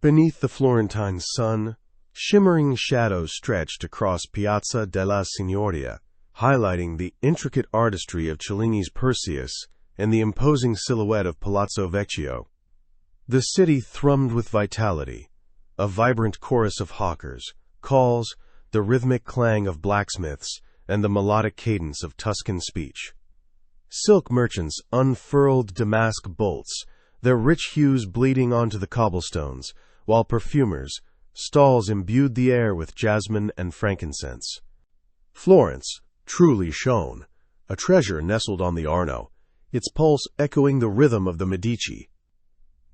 Beneath the Florentine sun, shimmering shadows stretched across Piazza della Signoria, highlighting the intricate artistry of Cellini's Perseus and the imposing silhouette of Palazzo Vecchio. The city thrummed with vitality, a vibrant chorus of hawkers, calls, the rhythmic clang of blacksmiths, and the melodic cadence of Tuscan speech. Silk merchants unfurled damask bolts, their rich hues bleeding onto the cobblestones, while perfumers' stalls imbued the air with jasmine and frankincense. Florence truly shone, a treasure nestled on the Arno, its pulse echoing the rhythm of the Medici.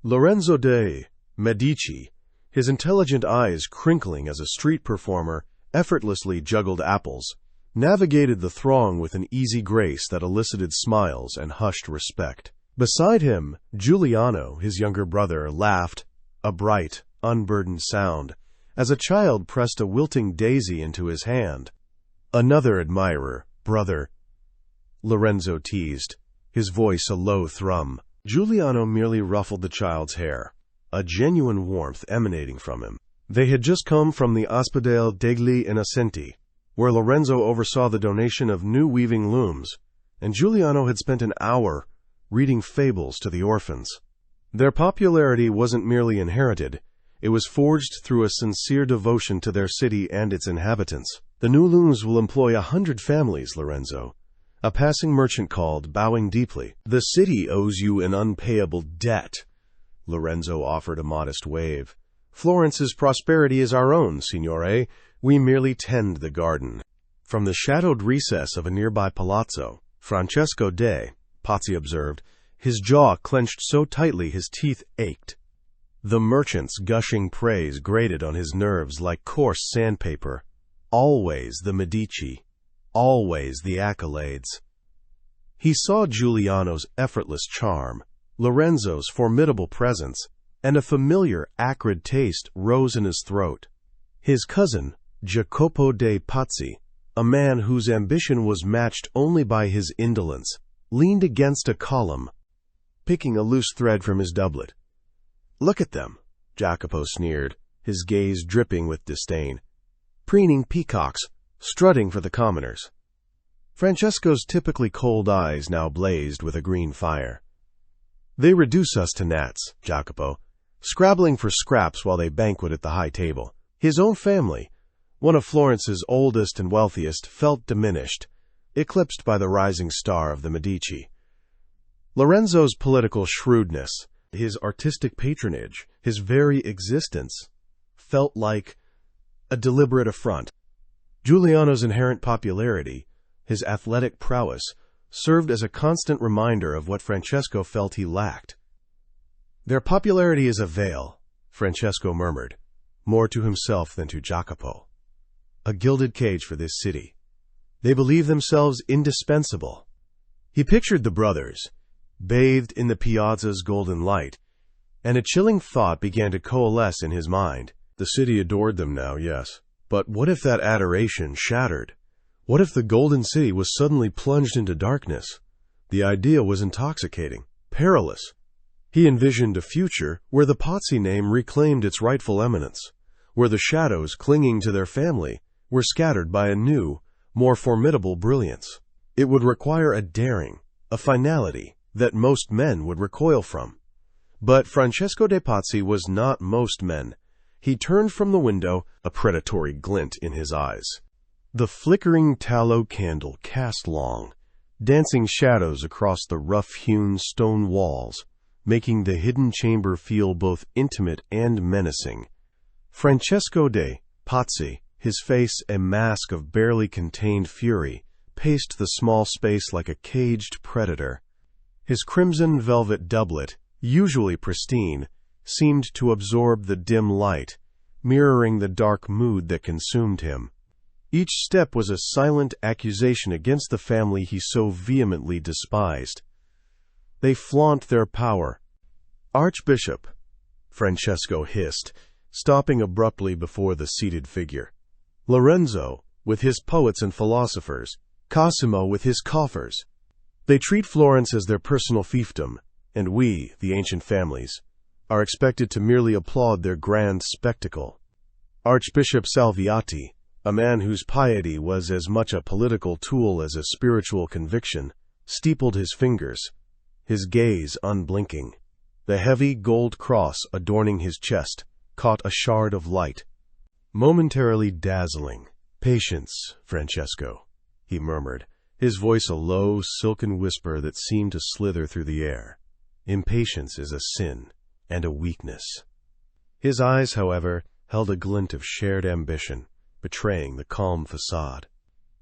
Lorenzo de Medici, his intelligent eyes crinkling as a street performer effortlessly juggled apples, navigated the throng with an easy grace that elicited smiles and hushed respect. Beside him, Giuliano, his younger brother, laughed, a bright, unburdened sound, as a child pressed a wilting daisy into his hand. Another admirer, brother, Lorenzo teased, his voice a low thrum. Giuliano merely ruffled the child's hair, a genuine warmth emanating from him. They had just come from the Ospedale degli Innocenti, where Lorenzo oversaw the donation of new weaving looms, and Giuliano had spent an hour reading fables to the orphans. Their popularity wasn't merely inherited, it was forged through a sincere devotion to their city and its inhabitants. The new looms will employ 100 families, Lorenzo, a passing merchant called, bowing deeply. The city owes you an unpayable debt. Lorenzo offered a modest wave. Florence's prosperity is our own, signore. We merely tend the garden. From the shadowed recess of a nearby palazzo, Francesco de Pazzi observed, his jaw clenched so tightly his teeth ached. The merchant's gushing praise grated on his nerves like coarse sandpaper. Always the Medici. Always the accolades. He saw Giuliano's effortless charm, Lorenzo's formidable presence, and a familiar, acrid taste rose in his throat. His cousin, Jacopo de Pazzi, a man whose ambition was matched only by his indolence, leaned against a column, picking a loose thread from his doublet. "Look at them," Jacopo sneered, his gaze dripping with disdain. "Preening peacocks, strutting for the commoners." Francesco's typically cold eyes now blazed with a green fire. "They reduce us to gnats, Jacopo, scrabbling for scraps while they banquet at the high table." His own family, one of Florence's oldest and wealthiest, felt diminished, eclipsed by the rising star of the Medici. Lorenzo's political shrewdness, his artistic patronage, his very existence, felt like a deliberate affront. Giuliano's inherent popularity, his athletic prowess, served as a constant reminder of what Francesco felt he lacked. "Their popularity is a veil," Francesco murmured, more to himself than to Jacopo. "A gilded cage for this city. They believe themselves indispensable." He pictured the brothers, bathed in the piazza's golden light, and a chilling thought began to coalesce in his mind. The city adored them now, yes. But what if that adoration shattered? What if the Golden City was suddenly plunged into darkness? The idea was intoxicating, perilous. He envisioned a future where the Pazzi name reclaimed its rightful eminence, where the shadows clinging to their family were scattered by a new, more formidable brilliance. It would require a daring, a finality that most men would recoil from. But Francesco de Pazzi was not most men. He turned from the window, a predatory glint in his eyes. The flickering tallow candle cast long, dancing shadows across the rough-hewn stone walls, making the hidden chamber feel both intimate and menacing. Francesco de Pazzi, his face a mask of barely contained fury, paced the small space like a caged predator. His crimson velvet doublet, usually pristine, seemed to absorb the dim light, mirroring the dark mood that consumed him. Each step was a silent accusation against the family he so vehemently despised. They flaunt their power. "Archbishop," Francesco hissed, stopping abruptly before the seated figure. "Lorenzo, with his poets and philosophers. Cosimo with his coffers. They treat Florence as their personal fiefdom, and we, the ancient families, are expected to merely applaud their grand spectacle. Archbishop Salviati, a man whose piety was as much a political tool as a spiritual conviction, steepled his fingers, his gaze unblinking. The heavy gold cross adorning his chest caught a shard of light, momentarily dazzling. "Patience, Francesco," he murmured, his voice a low, silken whisper that seemed to slither through the air. "Impatience is a sin and a weakness." His eyes, however, held a glint of shared ambition, betraying the calm facade.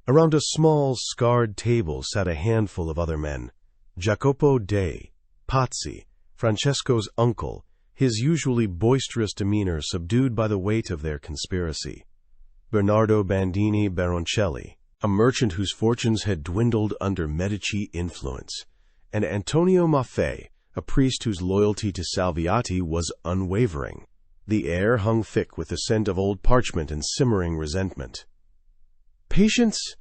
Around a small, scarred table sat a handful of other men. Jacopo de Pazzi, Francesco's uncle, his usually boisterous demeanor subdued by the weight of their conspiracy. Bernardo Bandini Baroncelli, a merchant whose fortunes had dwindled under Medici influence, and Antonio Maffei, a priest whose loyalty to Salviati was unwavering. The air hung thick with the scent of old parchment and simmering resentment. "Patience?"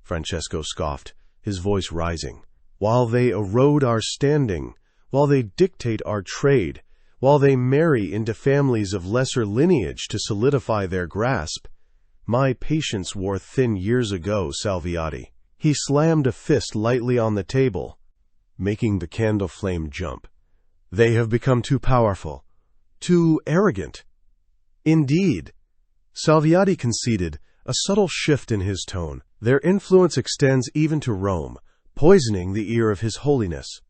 Francesco scoffed, his voice rising. "While they erode our standing, while they dictate our trade, while they marry into families of lesser lineage to solidify their grasp, my patience wore thin years ago, Salviati." He slammed a fist lightly on the table, making the candle flame jump. "They have become too powerful, too arrogant." "Indeed," Salviati conceded, a subtle shift in his tone. "Their influence extends even to Rome, poisoning the ear of His Holiness.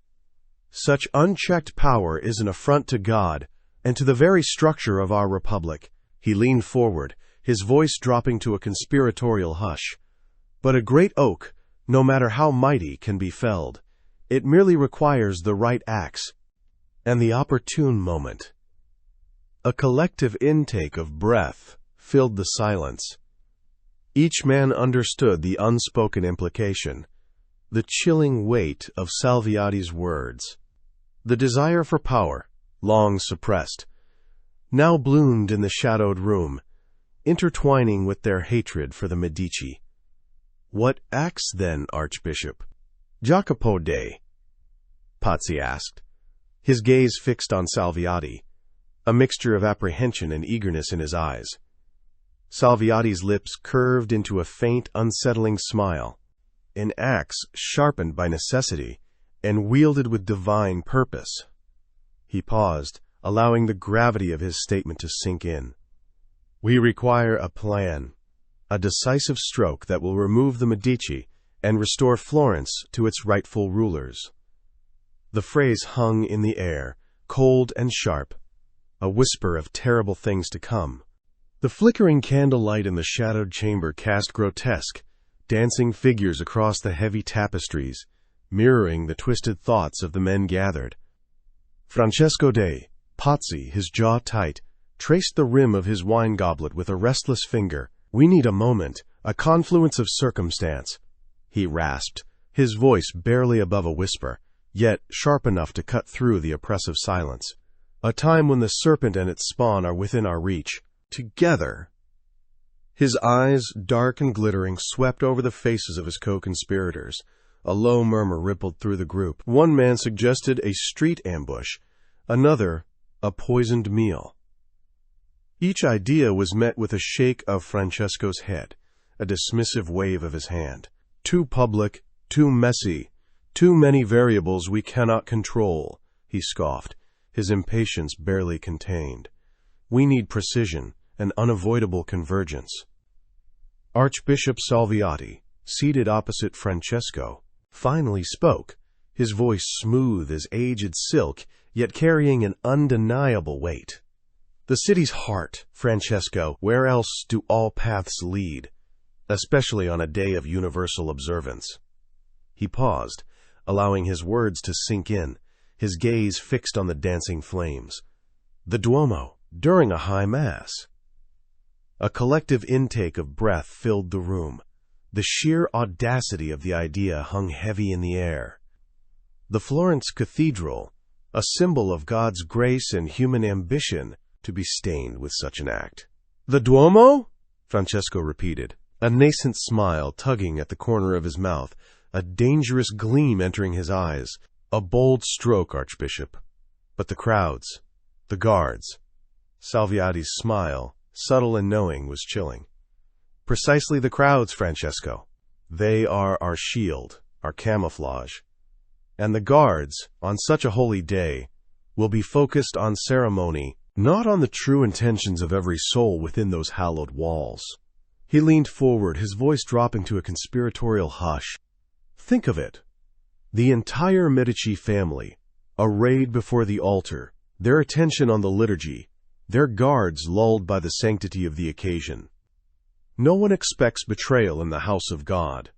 Such unchecked power is an affront to God and to the very structure of our republic." He leaned forward, his voice dropping to a conspiratorial hush. "But a great oak, no matter how mighty, can be felled. It merely requires the right axe and the opportune moment." A collective intake of breath filled the silence. Each man understood the unspoken implication, the chilling weight of Salviati's words. The desire for power, long suppressed, now bloomed in the shadowed room, intertwining with their hatred for the Medici. "What axe, then, Archbishop?" Jacopo de Pazzi asked, his gaze fixed on Salviati, a mixture of apprehension and eagerness in his eyes. Salviati's lips curved into a faint, unsettling smile. "An axe sharpened by necessity and wielded with divine purpose." He paused, allowing the gravity of his statement to sink in. "We require a plan, a decisive stroke that will remove the Medici and restore Florence to its rightful rulers." The phrase hung in the air, cold and sharp, a whisper of terrible things to come. The flickering candlelight in the shadowed chamber cast grotesque, dancing figures across the heavy tapestries, mirroring the twisted thoughts of the men gathered. Francesco de Pazzi, his jaw tight, traced the rim of his wine goblet with a restless finger. "We need a moment, a confluence of circumstance," he rasped, his voice barely above a whisper, yet sharp enough to cut through the oppressive silence. "A time when the serpent and its spawn are within our reach. Together." His eyes, dark and glittering, swept over the faces of his co-conspirators. A low murmur rippled through the group. One man suggested a street ambush, another, a poisoned meal. Each idea was met with a shake of Francesco's head, a dismissive wave of his hand. "Too public, too messy, too many variables we cannot control," he scoffed, his impatience barely contained. "We need precision, an unavoidable convergence." Archbishop Salviati, seated opposite Francesco, finally spoke, his voice smooth as aged silk, yet carrying an undeniable weight. "The city's heart, Francesco, where else do all paths lead, especially on a day of universal observance?" He paused, allowing his words to sink in, his gaze fixed on the dancing flames. "The Duomo, during a high mass." A collective intake of breath filled the room. The sheer audacity of the idea hung heavy in the air. The Florence Cathedral, a symbol of God's grace and human ambition, to be stained with such an act. "The Duomo?" Francesco repeated, a nascent smile tugging at the corner of his mouth, a dangerous gleam entering his eyes. "A bold stroke, Archbishop. But the crowds, The guards. Salviati's smile, subtle and knowing, was chilling. Precisely the crowds, Francesco. They are our shield, our camouflage. And the guards, on such a holy day, will be focused on ceremony, not on the true intentions of every soul within those hallowed walls. He leaned forward, his voice dropping to a conspiratorial hush. Think of it. The entire Medici family, arrayed before the altar, their attention on the liturgy, their guards lulled by the sanctity of the occasion. No one expects betrayal in the house of God.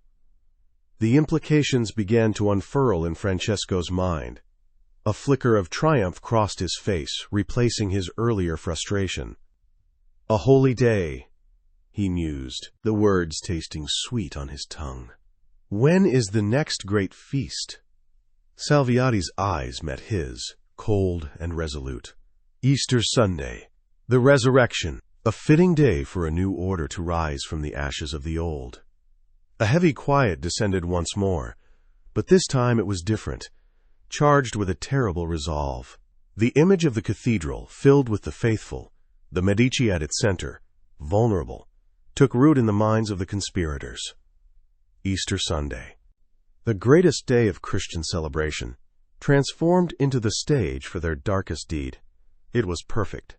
The implications began to unfurl in Francesco's mind. A flicker of triumph crossed his face, replacing his earlier frustration. A holy day, he mused, the words tasting sweet on his tongue. When is the next great feast? Salviati's eyes met his, cold and resolute. Easter Sunday, the resurrection, a fitting day for a new order to rise from the ashes of the old. A heavy quiet descended once more, but this time it was different, charged with a terrible resolve. The image of the cathedral, filled with the faithful, the Medici at its center, vulnerable, took root in the minds of the conspirators. Easter Sunday, the greatest day of Christian celebration, transformed into the stage for their darkest deed. It was perfect.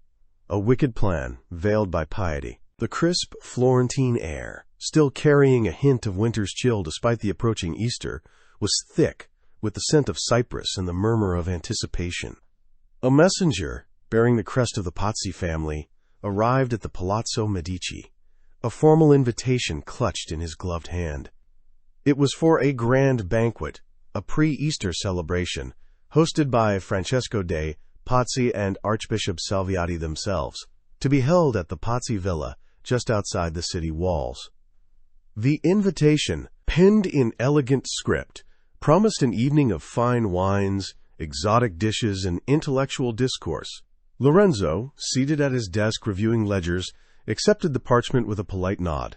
A wicked plan, veiled by piety. The crisp Florentine air, still carrying a hint of winter's chill despite the approaching Easter, was thick with the scent of cypress and the murmur of anticipation. A messenger, bearing the crest of the Pazzi family, arrived at the Palazzo Medici, a formal invitation clutched in his gloved hand. It was for a grand banquet, a pre-Easter celebration, hosted by Francesco de Pazzi and Archbishop Salviati themselves, to be held at the Pazzi Villa just outside the city walls. The invitation, penned in elegant script, promised an evening of fine wines, exotic dishes, and intellectual discourse. Lorenzo, seated at his desk reviewing ledgers, accepted the parchment with a polite nod.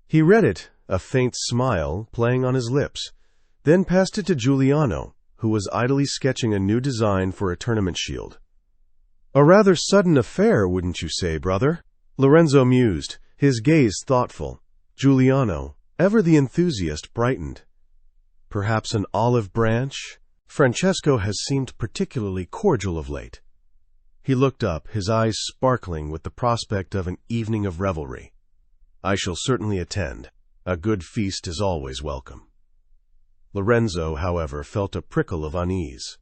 He read it, a faint smile playing on his lips, then passed it to Giuliano, who was idly sketching a new design for a tournament shield. A rather sudden affair, wouldn't you say, brother? Lorenzo mused, his gaze thoughtful. Giuliano, ever the enthusiast, brightened. Perhaps an olive branch? Francesco has seemed particularly cordial of late. He looked up, his eyes sparkling with the prospect of an evening of revelry. I shall certainly attend. A good feast is always welcome. Lorenzo, however, felt a prickle of unease.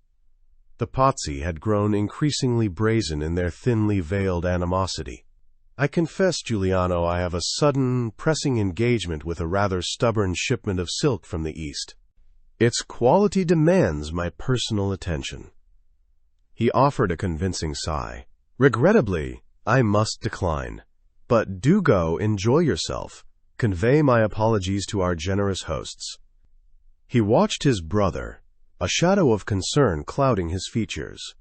The Pazzi had grown increasingly brazen in their thinly veiled animosity. I confess, Giuliano, I have a sudden, pressing engagement with a rather stubborn shipment of silk from the East. Its quality demands my personal attention. He offered a convincing sigh. Regrettably, I must decline. But do go, enjoy yourself. Convey my apologies to our generous hosts. He watched his brother, a shadow of concern clouding his features.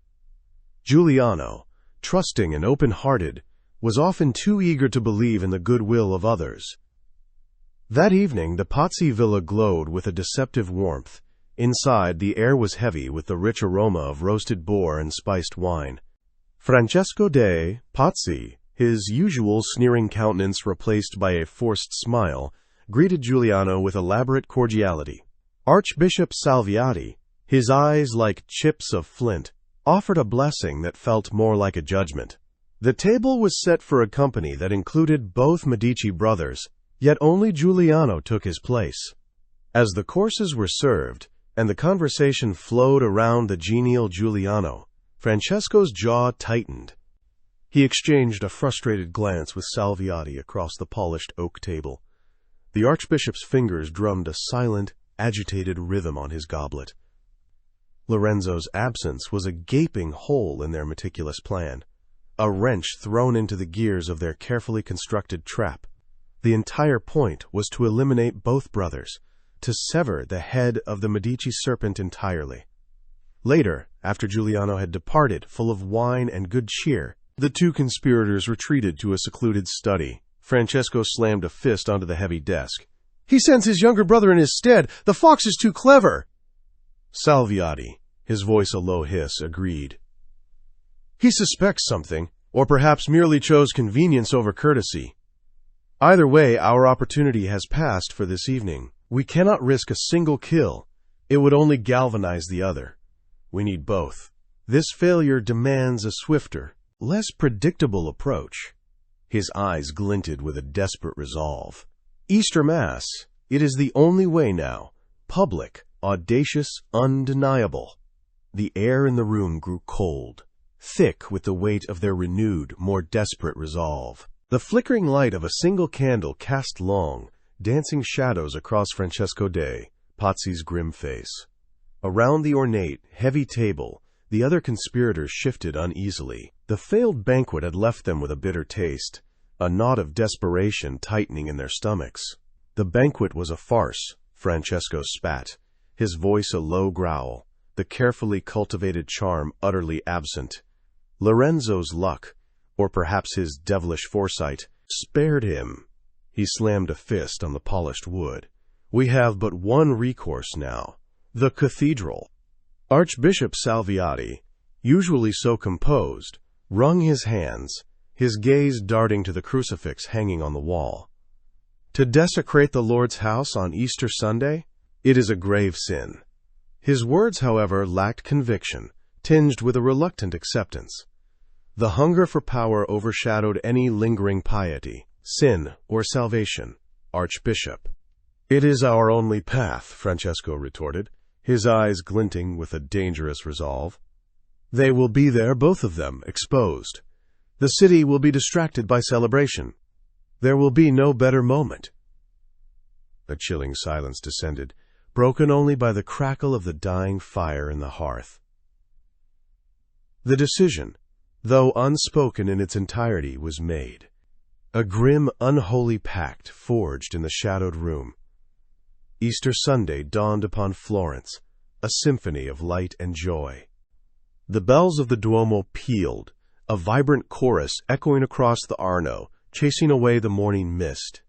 Giuliano, trusting and open-hearted, was often too eager to believe in the goodwill of others. That evening, the Pazzi villa glowed with a deceptive warmth. Inside, the air was heavy with the rich aroma of roasted boar and spiced wine. Francesco de Pazzi, his usual sneering countenance replaced by a forced smile, greeted Giuliano with elaborate cordiality. Archbishop Salviati, his eyes like chips of flint, offered a blessing that felt more like a judgment. The table was set for a company that included both Medici brothers, yet only Giuliano took his place. As the courses were served, and the conversation flowed around the genial Giuliano, Francesco's jaw tightened. He exchanged a frustrated glance with Salviati across the polished oak table. The Archbishop's fingers drummed a silent, agitated rhythm on his goblet. Lorenzo's absence was a gaping hole in their meticulous plan, a wrench thrown into the gears of their carefully constructed trap. The entire point was to eliminate both brothers, to sever the head of the Medici serpent entirely. Later, after Giuliano had departed, full of wine and good cheer, the two conspirators retreated to a secluded study. Francesco slammed a fist onto the heavy desk. He sends his younger brother in his stead. The fox is too clever. Salviati, his voice a low hiss, agreed. He suspects something, or perhaps merely chose convenience over courtesy. Either way, our opportunity has passed for this evening. We cannot risk a single kill. It would only galvanize the other. We need both. This failure demands a swifter, less predictable approach. His eyes glinted with a desperate resolve. Easter Mass, it is the only way now. Public, audacious, undeniable. The air in the room grew cold, thick with the weight of their renewed, more desperate resolve. The flickering light of a single candle cast long, dancing shadows across Francesco de Pazzi's grim face. Around the ornate, heavy table, the other conspirators shifted uneasily. The failed banquet had left them with a bitter taste, a knot of desperation tightening in their stomachs. The banquet was a farce, Francesco spat, his voice a low growl, the carefully cultivated charm utterly absent. Lorenzo's luck, or perhaps his devilish foresight, spared him. He slammed a fist on the polished wood. We have but one recourse now. The Cathedral. Archbishop Salviati, usually so composed, wrung his hands, his gaze darting to the crucifix hanging on the wall. To desecrate the Lord's house on Easter Sunday? It is a grave sin. His words, however, lacked conviction, tinged with a reluctant acceptance. The hunger for power overshadowed any lingering piety, sin, or salvation. Archbishop. It is our only path, Francesco retorted, his eyes glinting with a dangerous resolve. They will be there, both of them, exposed. The city will be distracted by celebration. There will be no better moment. A chilling silence descended, broken only by the crackle of the dying fire in the hearth. The decision, though unspoken in its entirety, was made. A grim, unholy pact forged in the shadowed room. Easter Sunday dawned upon Florence, a symphony of light and joy. The bells of the Duomo pealed, a vibrant chorus echoing across the Arno, chasing away the morning mist.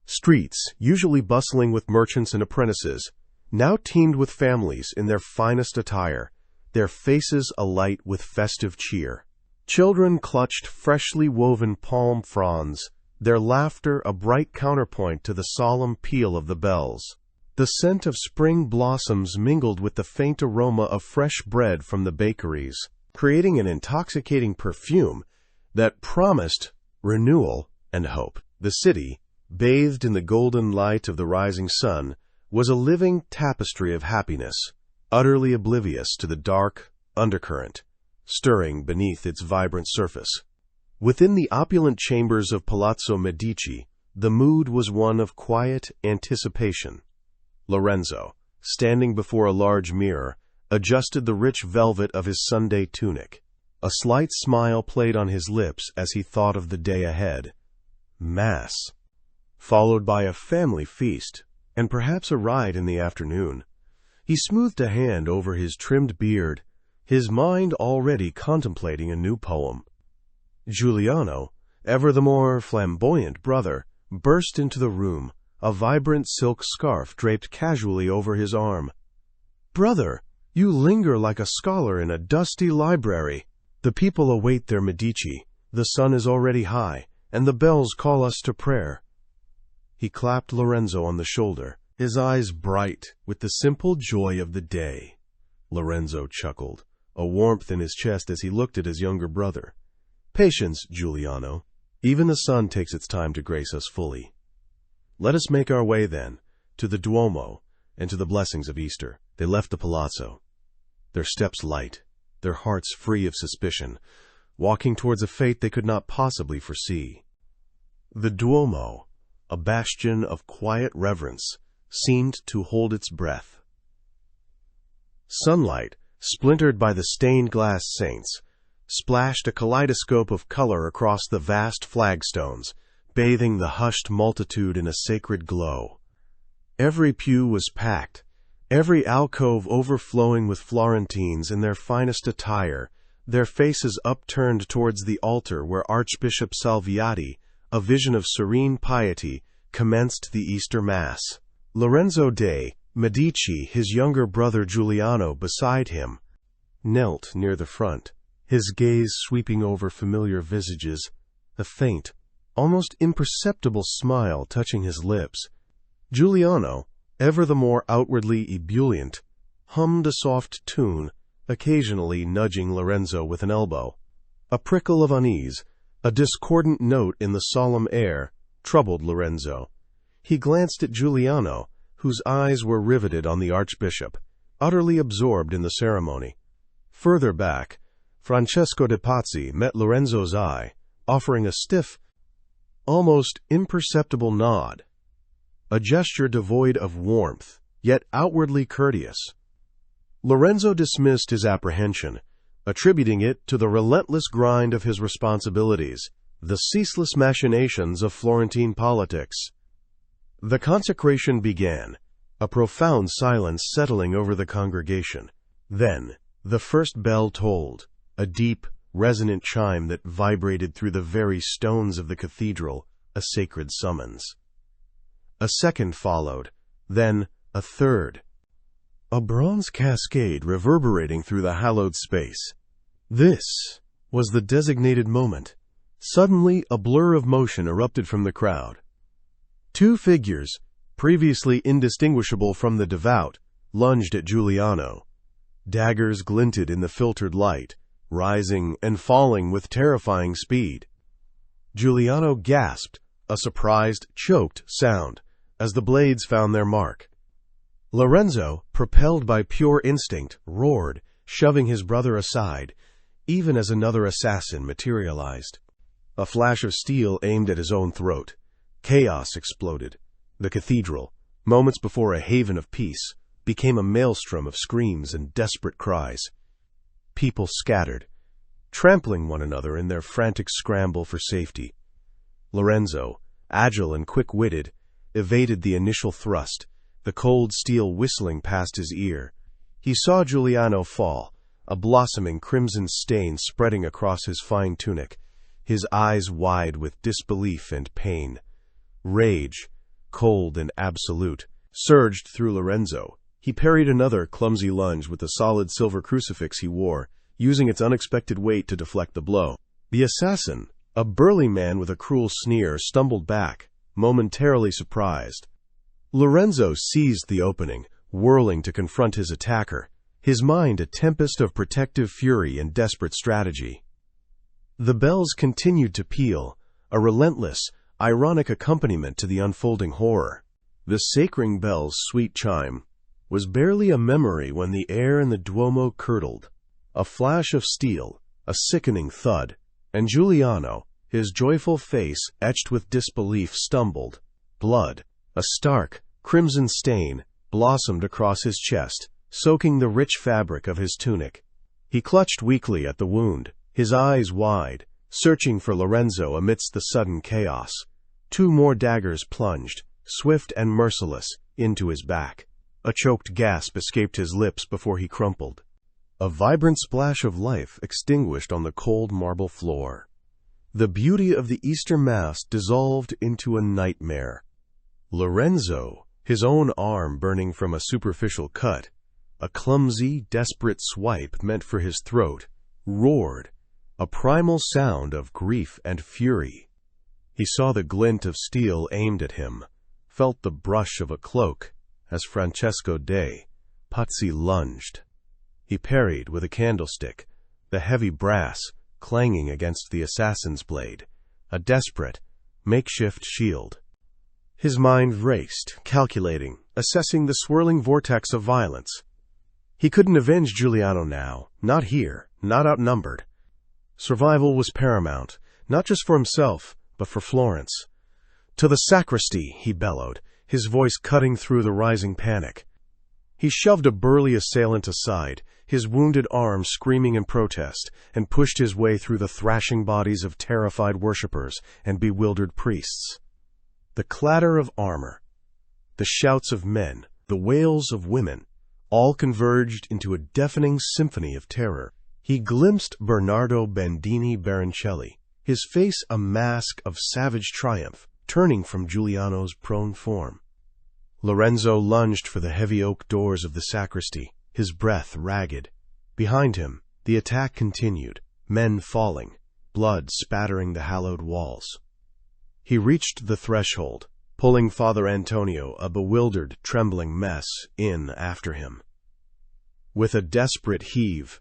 Streets, usually bustling with merchants and apprentices, now teemed with families in their finest attire, their faces alight with festive cheer. Children clutched freshly woven palm fronds, their laughter a bright counterpoint to the solemn peal of the bells. The scent of spring blossoms mingled with the faint aroma of fresh bread from the bakeries, creating an intoxicating perfume that promised renewal and hope. The city, bathed in the golden light of the rising sun, was a living tapestry of happiness, utterly oblivious to the dark undercurrent, stirring beneath its vibrant surface. Within the opulent chambers of Palazzo Medici, the mood was one of quiet anticipation. Lorenzo, standing before a large mirror, adjusted the rich velvet of his Sunday tunic. A slight smile played on his lips as he thought of the day ahead. Mass, followed by a family feast, and perhaps a ride in the afternoon. He smoothed a hand over his trimmed beard, his mind already contemplating a new poem. Giuliano, ever the more flamboyant brother, burst into the room, a vibrant silk scarf draped casually over his arm. "Brother, you linger like a scholar in a dusty library. The people await their Medici, the sun is already high, and the bells call us to prayer." He clapped Lorenzo on the shoulder, his eyes bright with the simple joy of the day. Lorenzo chuckled, a warmth in his chest as he looked at his younger brother. "Patience, Giuliano. Even the sun takes its time to grace us fully. Let us make our way, then, to the Duomo and to the blessings of Easter." They left the palazzo, their steps light, their hearts free of suspicion, walking towards a fate they could not possibly foresee. The Duomo, a bastion of quiet reverence, seemed to hold its breath. Sunlight, splintered by the stained glass saints, splashed a kaleidoscope of color across the vast flagstones, bathing the hushed multitude in a sacred glow. Every pew was packed, every alcove overflowing with Florentines in their finest attire, their faces upturned towards the altar where Archbishop Salviati, a vision of serene piety, commenced the Easter Mass. Lorenzo de Medici, his younger brother Giuliano beside him, knelt near the front, his gaze sweeping over familiar visages, a faint, almost imperceptible smile touching his lips. Giuliano, ever the more outwardly ebullient, hummed a soft tune, occasionally nudging Lorenzo with an elbow. A prickle of unease, a discordant note in the solemn air, troubled Lorenzo. He glanced at Giuliano, whose eyes were riveted on the Archbishop, utterly absorbed in the ceremony. Further back, Francesco de Pazzi met Lorenzo's eye, offering a stiff, almost imperceptible nod, a gesture devoid of warmth, yet outwardly courteous. Lorenzo dismissed his apprehension, attributing it to the relentless grind of his responsibilities, the ceaseless machinations of Florentine politics. The consecration began, a profound silence settling over the congregation. Then, the first bell tolled, a deep, resonant chime that vibrated through the very stones of the cathedral, a sacred summons. A second followed, then a third, a bronze cascade reverberating through the hallowed space. This was the designated moment. Suddenly, a blur of motion erupted from the crowd. Two figures, previously indistinguishable from the devout, lunged at Giuliano. Daggers glinted in the filtered light, rising and falling with terrifying speed. Giuliano gasped, a surprised, choked sound, as the blades found their mark. Lorenzo, propelled by pure instinct, roared, shoving his brother aside, even as another assassin materialized. A flash of steel aimed at his own throat. Chaos exploded. The cathedral, moments before a haven of peace, became a maelstrom of screams and desperate cries. People scattered, trampling one another in their frantic scramble for safety. Lorenzo, agile and quick-witted, evaded the initial thrust, the cold steel whistling past his ear. He saw Giuliano fall, a blossoming crimson stain spreading across his fine tunic, his eyes wide with disbelief and pain. Rage, cold and absolute, surged through Lorenzo. He parried another clumsy lunge with the solid silver crucifix he wore, using its unexpected weight to deflect the blow. The assassin, a burly man with a cruel sneer, stumbled back, momentarily surprised. Lorenzo seized the opening, whirling to confront his attacker, his mind a tempest of protective fury and desperate strategy. The bells continued to peal, a relentless, ironic accompaniment to the unfolding horror. The sacring bell's sweet chime was barely a memory when the air in the Duomo curdled. A flash of steel, a sickening thud, and Giuliano, his joyful face etched with disbelief, stumbled. Blood, a stark, crimson stain, blossomed across his chest, soaking the rich fabric of his tunic. He clutched weakly at the wound, his eyes wide, searching for Lorenzo amidst the sudden chaos. Two more daggers plunged, swift and merciless, into his back. A choked gasp escaped his lips before he crumpled. A vibrant splash of life extinguished on the cold marble floor. The beauty of the Easter Mass dissolved into a nightmare. Lorenzo, his own arm burning from a superficial cut, a clumsy, desperate swipe meant for his throat, roared, a primal sound of grief and fury. He saw the glint of steel aimed at him, felt the brush of a cloak, as Francesco de Pazzi lunged. He parried with a candlestick, the heavy brass clanging against the assassin's blade, a desperate, makeshift shield. His mind raced, calculating, assessing the swirling vortex of violence. He couldn't avenge Giuliano now, not here, not outnumbered. Survival was paramount, not just for himself, but for Florence. "To the sacristy," he bellowed, his voice cutting through the rising panic. He shoved a burly assailant aside, his wounded arm screaming in protest, and pushed his way through the thrashing bodies of terrified worshippers and bewildered priests. The clatter of armor, the shouts of men, the wails of women, all converged into a deafening symphony of terror. He glimpsed Bernardo Bandini Baroncelli, his face a mask of savage triumph, turning from Giuliano's prone form. Lorenzo lunged for the heavy oak doors of the sacristy, his breath ragged. Behind him, the attack continued, men falling, blood spattering the hallowed walls. He reached the threshold, pulling Father Antonio, a bewildered, trembling mess, in after him. With a desperate heave,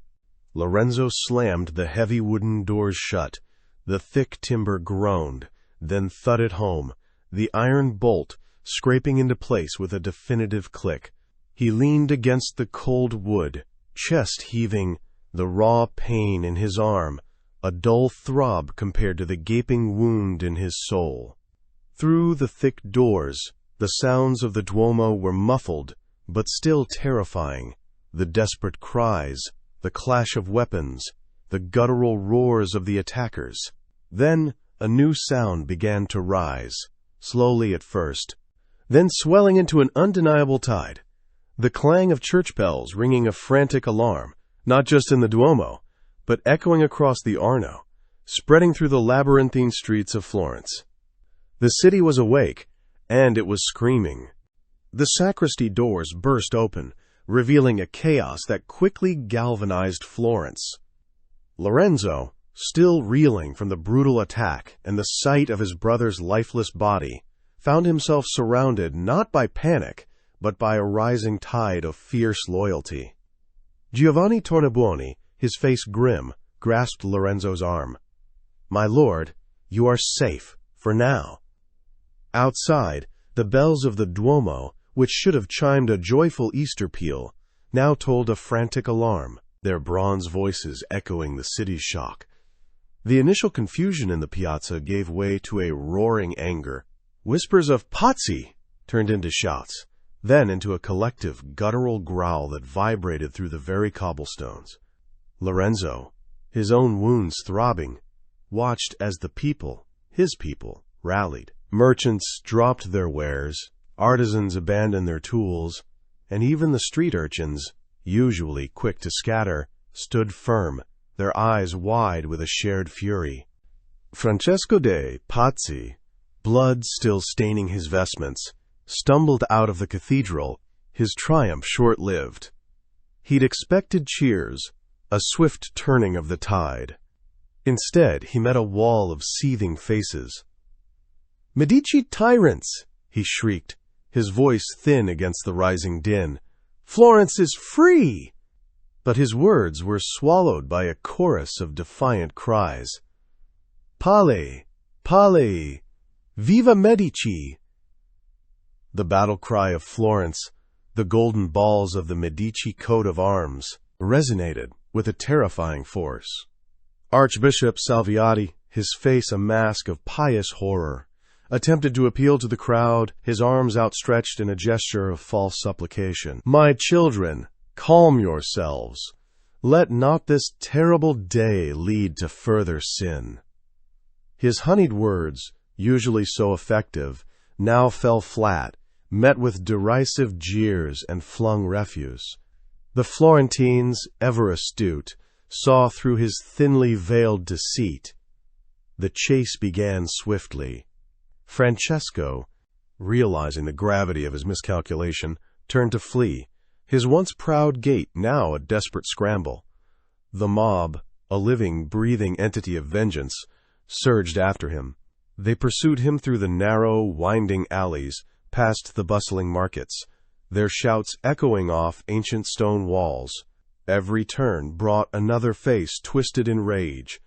Lorenzo slammed the heavy wooden doors shut. The thick timber groaned, then thudded home, the iron bolt scraping into place with a definitive click. He leaned against the cold wood, chest heaving, the raw pain in his arm, a dull throb compared to the gaping wound in his soul. Through the thick doors, the sounds of the Duomo were muffled, but still terrifying. The desperate cries, the clash of weapons, the guttural roars of the attackers. Then a new sound began to rise, slowly at first, then swelling into an undeniable tide. The clang of church bells ringing a frantic alarm, not just in the Duomo, but echoing across the Arno, spreading through the labyrinthine streets of Florence. The city was awake, and it was screaming. The sacristy doors burst open, revealing a chaos that quickly galvanized Florence. Lorenzo, still reeling from the brutal attack and the sight of his brother's lifeless body, found himself surrounded not by panic, but by a rising tide of fierce loyalty. Giovanni Tornabuoni, his face grim, grasped Lorenzo's arm. "My lord, you are safe, for now." Outside, the bells of the Duomo, which should have chimed a joyful Easter peal, now tolled a frantic alarm, their bronze voices echoing the city's shock. The initial confusion in the piazza gave way to a roaring anger. Whispers of "Pazzi" turned into shouts, then into a collective guttural growl that vibrated through the very cobblestones. Lorenzo, his own wounds throbbing, watched as the people, his people, rallied. Merchants dropped their wares, artisans abandoned their tools, and even the street urchins, usually quick to scatter, stood firm, their eyes wide with a shared fury. Francesco de Pazzi, blood still staining his vestments, stumbled out of the cathedral, his triumph short-lived. He'd expected cheers, a swift turning of the tide. Instead, he met a wall of seething faces. "Medici tyrants!" he shrieked, his voice thin against the rising din. "Florence is free!" But his words were swallowed by a chorus of defiant cries. "Palle! Palle! Viva Medici!" The battle cry of Florence, the golden balls of the Medici coat of arms, resonated with a terrifying force. Archbishop Salviati, his face a mask of pious horror, attempted to appeal to the crowd, his arms outstretched in a gesture of false supplication. "My children, calm yourselves. Let not this terrible day lead to further sin." His honeyed words, usually so effective, now fell flat, met with derisive jeers and flung refuse. The Florentines, ever astute, saw through his thinly veiled deceit. The chase began swiftly. Francesco, realizing the gravity of his miscalculation, turned to flee, his once proud gait now a desperate scramble. The mob, a living, breathing entity of vengeance, surged after him. They pursued him through the narrow, winding alleys, past the bustling markets, their shouts echoing off ancient stone walls. Every turn brought another face twisted in rage,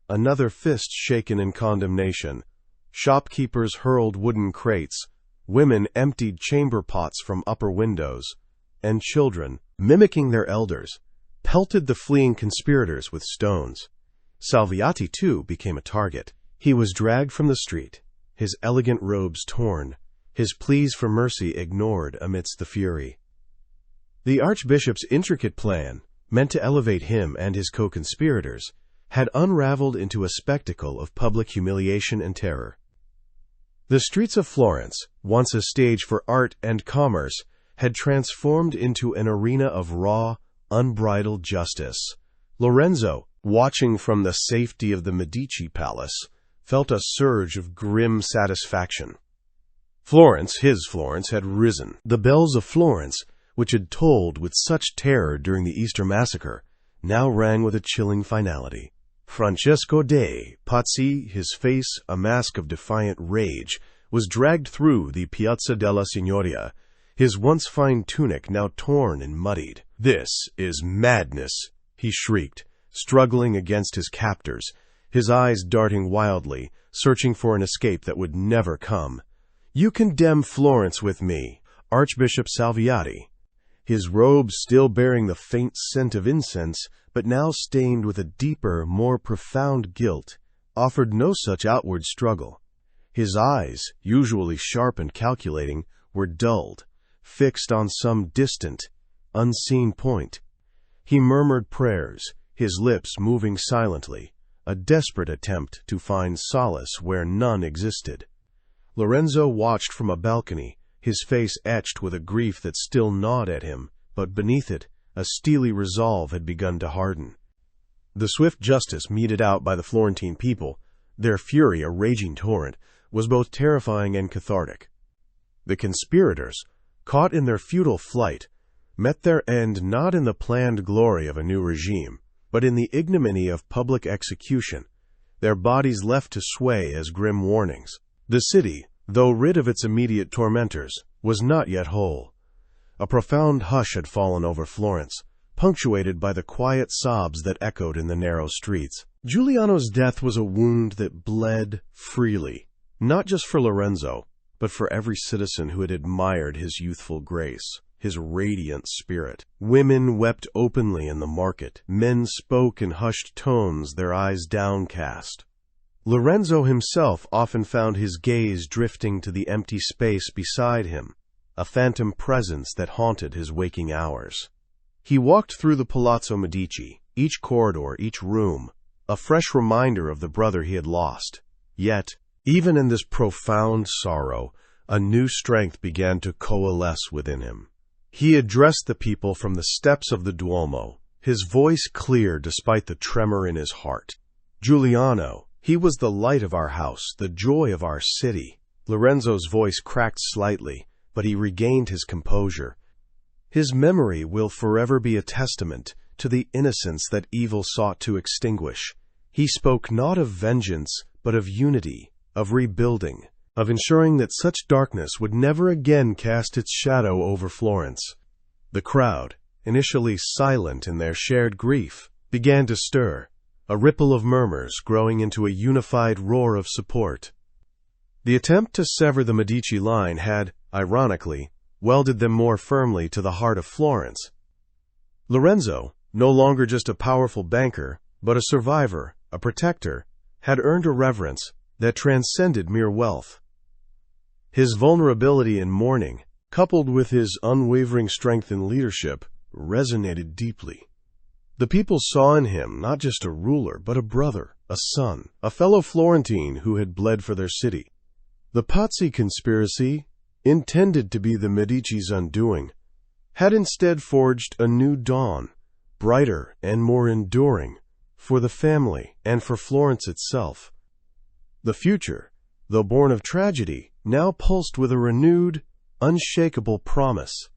another fist shaken in condemnation. Shopkeepers hurled wooden crates, women emptied chamber pots from upper windows, and children, mimicking their elders, pelted the fleeing conspirators with stones. Salviati, too, became a target. He was dragged from the street, his elegant robes torn, his pleas for mercy ignored amidst the fury. The Archbishop's intricate plan, meant to elevate him and his co-conspirators, had unraveled into a spectacle of public humiliation and terror. The streets of Florence, once a stage for art and commerce, had transformed into an arena of raw, unbridled justice. Lorenzo, watching from the safety of the Medici palace, felt a surge of grim satisfaction. Florence, his Florence, had risen. The bells of Florence, which had tolled with such terror during the Easter massacre, now rang with a chilling finality. Francesco de Pazzi, his face a mask of defiant rage, was dragged through the Piazza della Signoria, his once fine tunic now torn and muddied. "This is madness," he shrieked, struggling against his captors, his eyes darting wildly, searching for an escape that would never come. "You condemn Florence with me, Archbishop Salviati." His robes still bearing the faint scent of incense, but now stained with a deeper, more profound guilt, offered no such outward struggle. His eyes, usually sharp and calculating, were dulled, fixed on some distant, unseen point. He murmured prayers, his lips moving silently, a desperate attempt to find solace where none existed. Lorenzo watched from a balcony, his face etched with a grief that still gnawed at him, but beneath it, a steely resolve had begun to harden. The swift justice meted out by the Florentine people, their fury a raging torrent, was both terrifying and cathartic. The conspirators, caught in their futile flight, met their end not in the planned glory of a new regime, but in the ignominy of public execution, their bodies left to sway as grim warnings. The city, though rid of its immediate tormentors, was not yet whole. A profound hush had fallen over Florence, punctuated by the quiet sobs that echoed in the narrow streets. Giuliano's death was a wound that bled freely, not just for Lorenzo, but for every citizen who had admired his youthful grace, his radiant spirit. Women wept openly in the market. Men spoke in hushed tones, their eyes downcast. Lorenzo himself often found his gaze drifting to the empty space beside him, a phantom presence that haunted his waking hours. He walked through the Palazzo Medici, each corridor, each room, a fresh reminder of the brother he had lost. Yet, even in this profound sorrow, a new strength began to coalesce within him. He addressed the people from the steps of the Duomo, his voice clear despite the tremor in his heart. "Giuliano, he was the light of our house, the joy of our city." Lorenzo's voice cracked slightly, but he regained his composure. "His memory will forever be a testament to the innocence that evil sought to extinguish. He spoke not of vengeance, but of unity, of rebuilding, of ensuring that such darkness would never again cast its shadow over Florence." The crowd, initially silent in their shared grief, began to stir, a ripple of murmurs growing into a unified roar of support. The attempt to sever the Medici line had, ironically, welded them more firmly to the heart of Florence. Lorenzo, no longer just a powerful banker, but a survivor, a protector, had earned a reverence that transcended mere wealth. His vulnerability in mourning, coupled with his unwavering strength in leadership, resonated deeply. The people saw in him not just a ruler, but a brother, a son, a fellow Florentine who had bled for their city. The Pazzi conspiracy, intended to be the Medici's undoing, had instead forged a new dawn, brighter and more enduring, for the family and for Florence itself. The future, though born of tragedy, now pulsed with a renewed, unshakable promise.